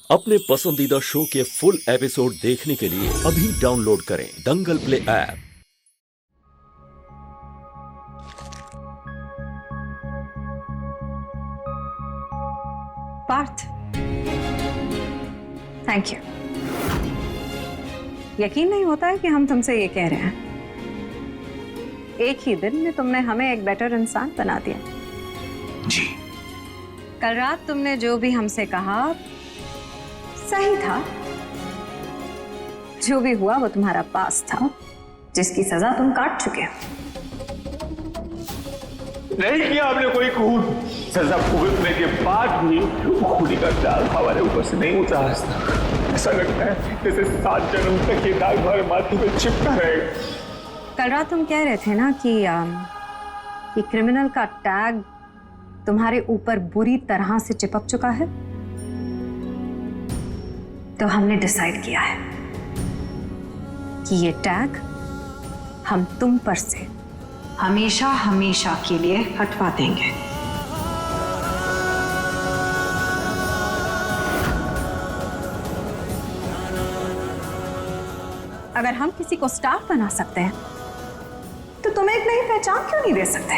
अपने पसंदीदा शो के फुल एपिसोड देखने के लिए अभी डाउनलोड करें Dangal play app. Parth, thank you. यकीन नहीं होता है कि हम तुमसे ये कह रहे हैं। एक ही दिन में तुमने हमें एक बेटर इंसान बना दिया। जी। कल रात तुमने जो भी हमसे कहा सही था। जो भी हुआ वो तुम्हारा पास था, जिसकी सजा तुम काट चुके हो। नहीं किया आपने कोई खून। सजा भुगतने के बाद भी खूनी का दाग हमारे ऊपर से नहीं उतारा। ऐसा लगता है जैसे 7 जन्म तक ये दाग हमारे माथे पे चिपका रहेगा। कल रात तुम कह रहे थे ना कि क्रिमिनल का टैग तुम्हारे ऊपर बुरी तरह से चिपक चुका है। तो हमने डिसाइड किया है कि ये टैग हम तुम पर से हमेशा हमेशा के लिए हटवा देंगे। अगर हम किसी को स्टार बना सकते हैं तो तुम्हें एक नई पहचान क्यों नहीं दे सकते?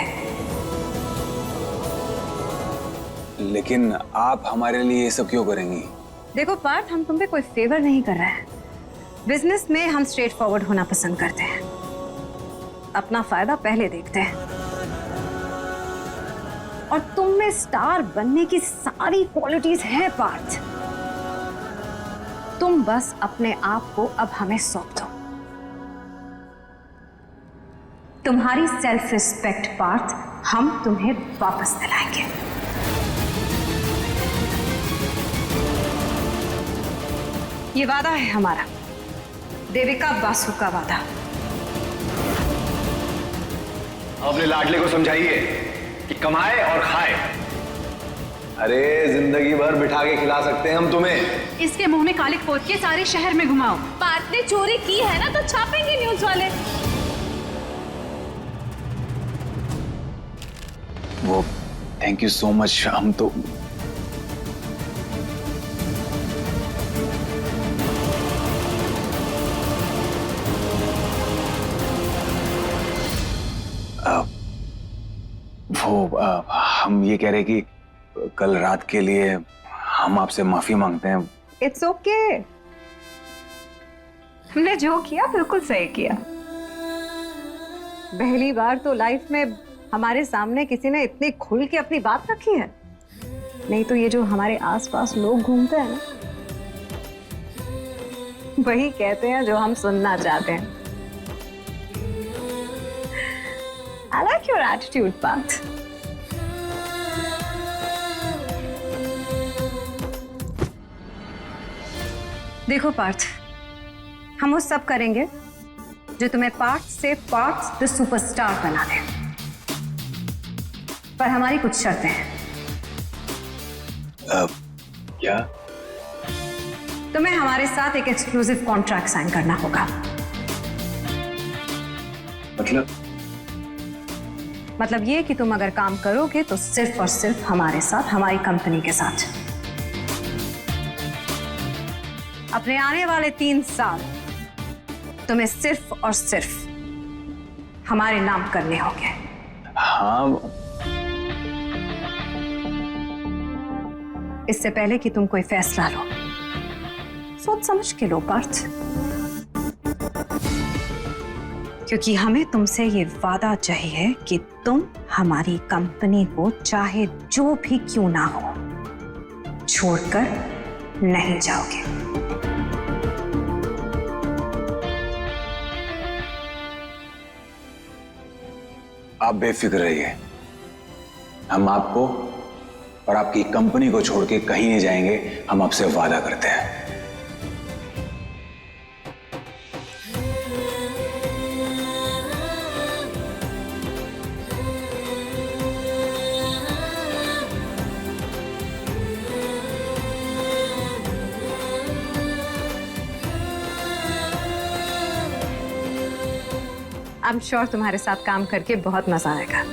लेकिन आप हमारे लिए ये सब क्यों करेंगी? देखो पार्थ, हम तुम पे कोई फेवर नहीं कर रहे हैं। बिजनेस में हम स्ट्रेट फॉरवर्ड होना पसंद करते हैं। अपना फायदा पहले देखते हैं। और तुम में स्टार बनने की सारी क्वालिटीज हैं पार्थ। तुम बस अपने आप को अब हमें सौंप दो। तुम्हारी सेल्फ रिस्पेक्ट पार्थ हम तुम्हें वापस दिलाएंगे। ये वादा है हमारा, देविका बासु का वादा। अपने लाडले को समझाइए कि कमाए और खाए। अरे जिंदगी भर बिठा के खिला सकते हैं हम तुम्हें। इसके मुंह में कालिक पोत के सारे शहर में घुमाओ। पार्थ ने चोरी की है ना तो छापेंगे न्यूज वाले। वो थैंक यू सो मच। हम तो हम ये कह रहे कि कल रात के लिए हम आपसे माफी मांगते हैं। It's okay. हमने जो किया बिल्कुल सही किया। पहली बार तो लाइफ में हमारे सामने किसी ने इतनी खुल के अपनी बात रखी है। नहीं तो ये जो हमारे आसपास लोग घूमते हैं ना, वही कहते हैं जो हम सुनना चाहते हैं। I like your attitude, Path. देखो पार्थ, हम वो सब करेंगे जो तुम्हें पार्थ से पार्थ द सुपरस्टार बना दे। पर हमारी कुछ शर्तें हैं। क्या? तुम्हें हमारे साथ एक एक्सक्लूसिव कॉन्ट्रैक्ट साइन करना होगा। मतलब ये कि तुम अगर काम करोगे तो सिर्फ और सिर्फ हमारे साथ, हमारी कंपनी के साथ। अपने आने वाले 3 साल तुम्हें सिर्फ और सिर्फ हमारे नाम करने होंगे। हाँ। इससे पहले कि तुम कोई फैसला लो, सोच समझ के लो पार्थ। क्योंकि हमें तुमसे ये वादा चाहिए कि तुम हमारी कंपनी को चाहे जो भी क्यों ना हो छोड़कर नहीं जाओगे। आप बेफिक्र रहिए। हम आपको और आपकी कंपनी को छोड़ के कहीं नहीं जाएंगे। हम आपसे वादा करते हैं। आई एम श्योर तुम्हारे साथ काम करके बहुत मजा आएगा।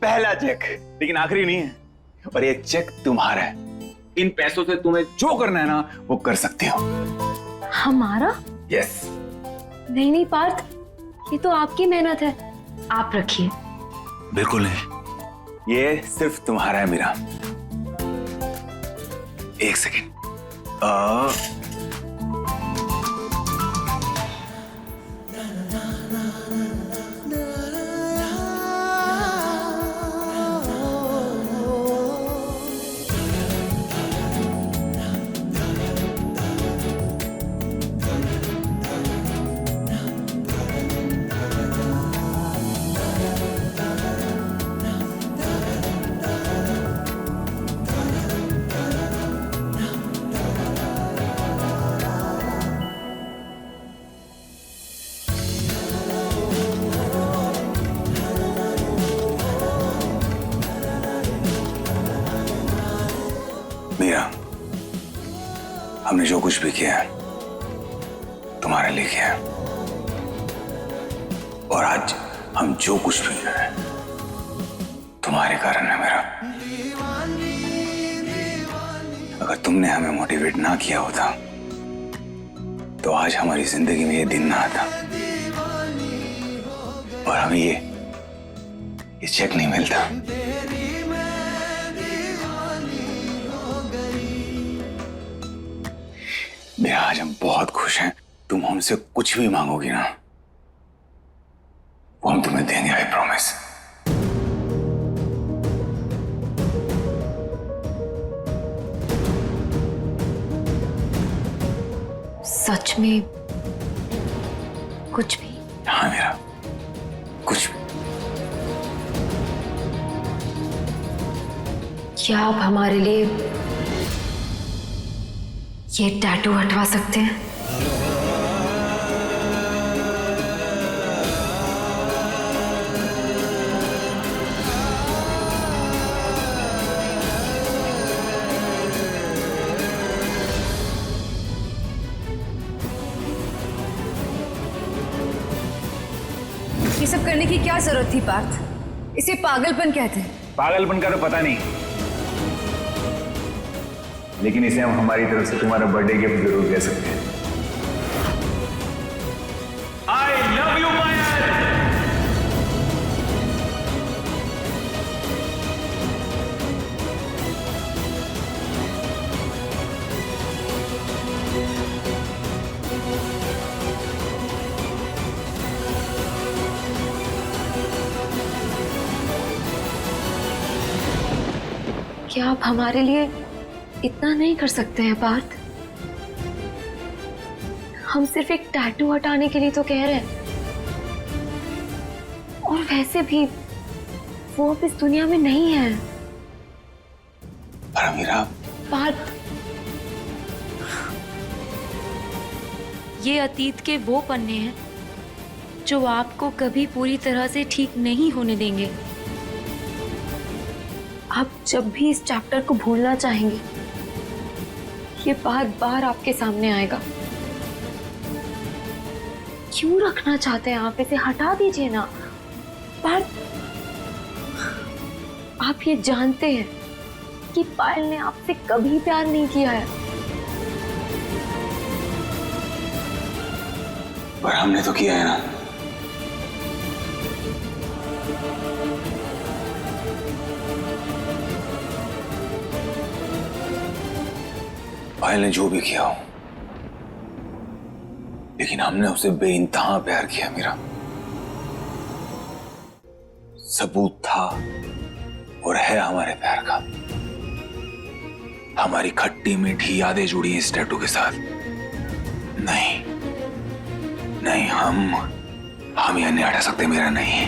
पहला चेक, लेकिन आखिरी नहीं है। और ये चेक तुम्हारा है। इन पैसों से तुम्हें जो करना है ना वो कर सकते हो। हमारा? यस। नहीं नहीं पार्थ, ये तो आपकी मेहनत है, आप रखिए। बिल्कुल नहीं, ये सिर्फ तुम्हारा है मीरा। एक सेकेंड। मीरा, हमने जो कुछ भी किया है तुम्हारे लिए किया है, और आज हम जो कुछ भी हैं तुम्हारे कारण है मेरा। अगर तुमने हमें मोटिवेट ना किया होता तो आज हमारी जिंदगी में ये दिन ना आता और हमें ये चेक नहीं मिलता। मेरा आज हम बहुत खुश हैं। तुम हमसे कुछ भी मांगोगी ना वो हम तुम्हें देंगे, आई प्रॉमिस। सच में कुछ भी? हाँ मेरा, कुछ भी। क्या आप हमारे लिए ये टैटू हटवा सकते हैं? ये सब करने की क्या जरूरत थी पार्थ? इसे पागलपन कहते हैं। पागलपन का तो पता नहीं, लेकिन इसे हम हमारी तरफ से तुम्हारा बर्थडे गिफ्ट जरूर कह सकते हैं। आई लव यू पायल। क्या आप हमारे लिए इतना नहीं कर सकते हैं पार्थ? हम सिर्फ एक टैटू हटाने के लिए तो कह रहे हैं, और वैसे भी वो अब इस दुनिया में नहीं है। पर मीरा, पार्थ, ये अतीत के वो पन्ने हैं जो आपको कभी पूरी तरह से ठीक नहीं होने देंगे। आप जब भी इस चैप्टर को भूलना चाहेंगे ये बार बार आपके सामने आएगा। क्यों रखना चाहते हैं आप? इसे हटा दीजिए ना। पर आप ये जानते हैं कि पायल ने आपसे कभी प्यार नहीं किया है। पर हमने तो किया है ना। पायल ने जो भी किया हो, लेकिन हमने उसे बेइंतहा प्यार किया मीरा। सबूत था और है हमारे प्यार का। हमारी खट्टी मीठी यादें जुड़ी हैं इस टैटू के साथ। नहीं नहीं, हम यह नहीं हटा सकते मेरा। नहीं,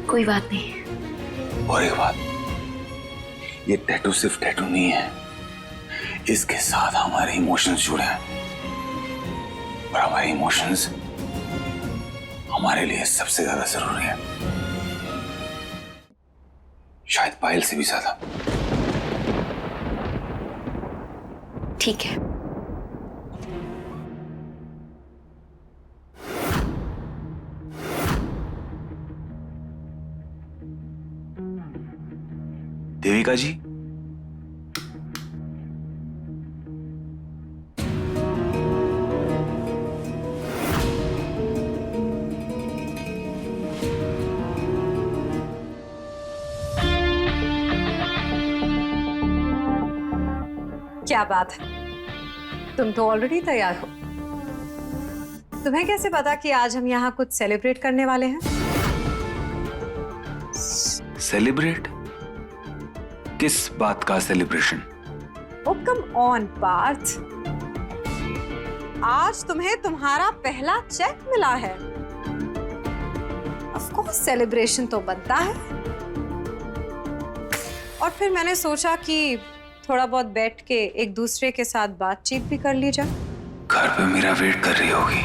कोई बात नहीं। और एक बात, ये टैटू सिर्फ टैटू नहीं है, इसके साथ हमारे इमोशंस जुड़े हैं, और हमारे इमोशंस हमारे लिए सबसे ज्यादा जरूरी है, शायद पायल से भी ज्यादा। ठीक है। देविका जी, क्या बात है, तुम तो ऑलरेडी तैयार हो। तुम्हें कैसे पता कि आज हम यहाँ कुछ सेलिब्रेट करने वाले हैं? सेलिब्रेट? किस बात का celebration? Oh come on Parth, आज तुम्हें तुम्हारा पहला चेक मिला है। ऑफ कोर्स सेलिब्रेशन तो बनता है। और फिर मैंने सोचा कि थोड़ा बहुत बैठ के एक दूसरे के साथ बातचीत भी कर ली जाए। घर पे मेरा वेट कर रही होगी।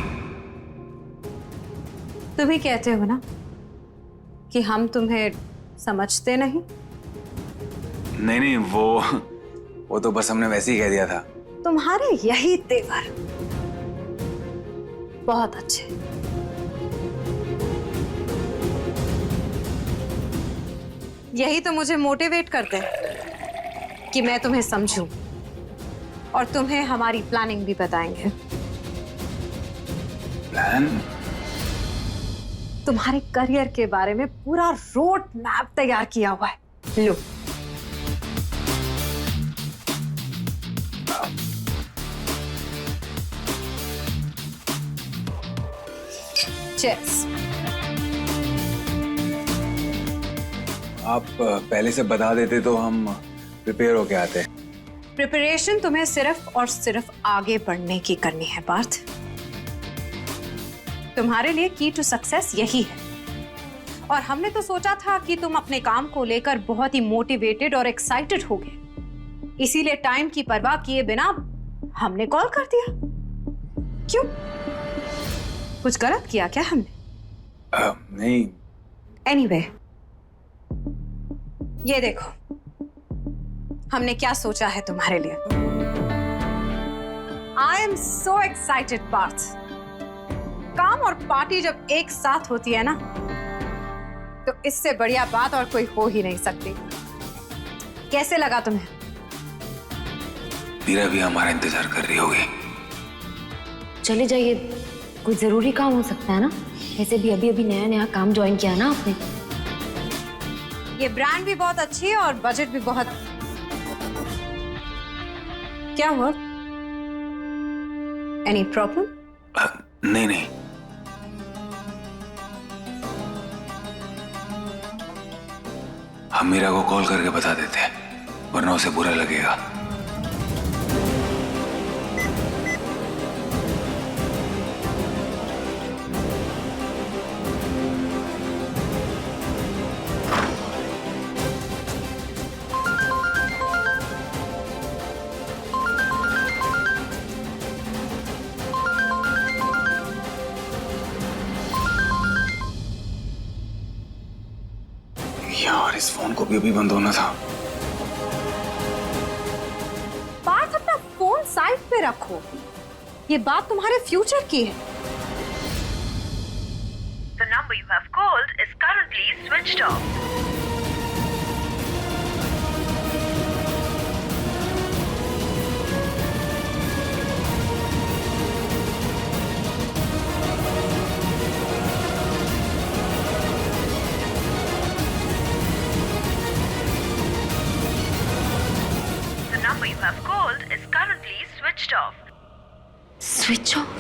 तुम ही कहते हो ना कि हम तुम्हें समझते नहीं। नहीं नहीं, वो तो बस हमने वैसे ही कह दिया था। तुम्हारे यही तेवर बहुत अच्छे। यही तो मुझे मोटिवेट करते हैं कि मैं तुम्हें समझूं और तुम्हें हमारी प्लानिंग भी बताएंगे। प्लान? तुम्हारे करियर के बारे में पूरा रोड मैप तैयार किया हुआ है। लो, चेस। आप पहले से बता देते तो हम प्रिपेयर होके आते। प्रिपरेशन तुम्हें सिर्फ और सिर्फ आगे बढ़ने की करनी है पार्थ। तुम्हारे लिए की टू सक्सेस यही है। और हमने तो सोचा था कि तुम अपने काम को लेकर बहुत ही मोटिवेटेड और एक्साइटेड होगे, इसीलिए टाइम की परवाह किए बिना हमने कॉल कर दिया। क्यों, कुछ गलत किया क्या हमने? नहीं। एनीवे, ये देखो हमने क्या सोचा है तुम्हारे लिए। I am so excited Parth. काम और पार्टी जब एक साथ होती है ना, तो इससे बढ़िया बात और कोई हो ही नहीं सकती। कैसे लगा तुम्हें? मीरा भी हमारा इंतजार कर रही होगी। चले जाइए, कोई जरूरी काम हो सकता है ना। ऐसे भी अभी अभी नया नया काम ज्वाइन किया ना आपने। ये ब्रांड भी बहुत अच्छी है और बजट भी बहुत। क्या हुआ? Any problem? नहीं नहीं, हम मीरा को कॉल करके बता देते हैं, वरना उसे बुरा लगेगा। यार, इस फोन को भी अभी बंद होना था। पार्थ, अपना फोन साइड पे रखो। ये बात तुम्हारे फ्यूचर की है। The number you have called is currently switched off. The number you have called is currently switched off. Switch off?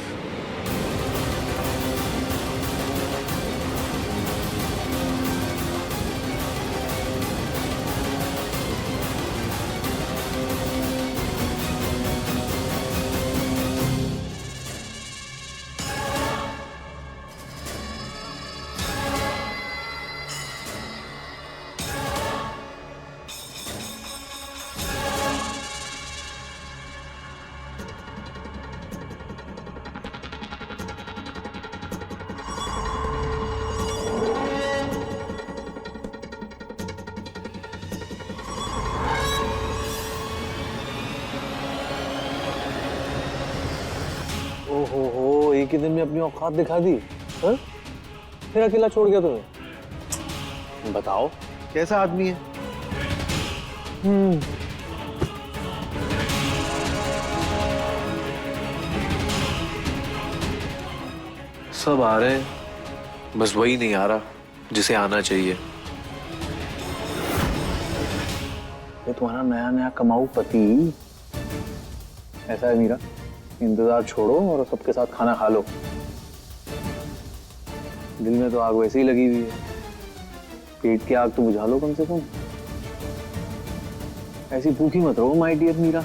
ओहो, एक ही दिन में अपनी औकात दिखा दी। हाँ? फिर अकेला छोड़ गया तुम्हें। बताओ कैसा आदमी है? सब आ रहे हैं, बस वही नहीं आ रहा जिसे आना चाहिए। ये तुम्हारा नया नया कमाऊ पति ऐसा है मीरा, इंतजार छोड़ो और सबके साथ खाना खा लो। दिल में तो आग वैसे ही लगी हुई है, पेट की आग तो बुझा लो कम से कम। ऐसी भूखी मत रहो माय डियर मीरा।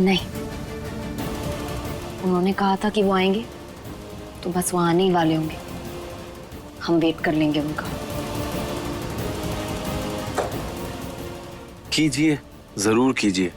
नहीं, उन्होंने कहा था कि वो आएंगे तो बस वो आने ही वाले होंगे, हम वेट कर लेंगे उनका। कीजिए, जरूर कीजिए।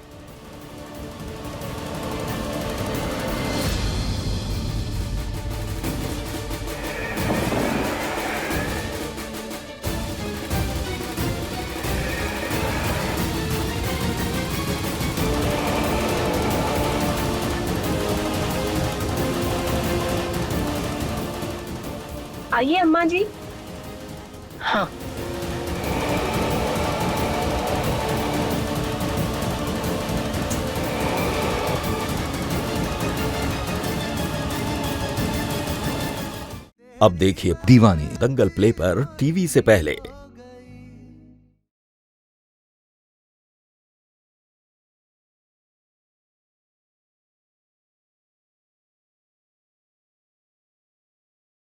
आइए अम्मा जी। हाँ अब देखिए दीवानी दंगल प्ले पर टीवी से पहले।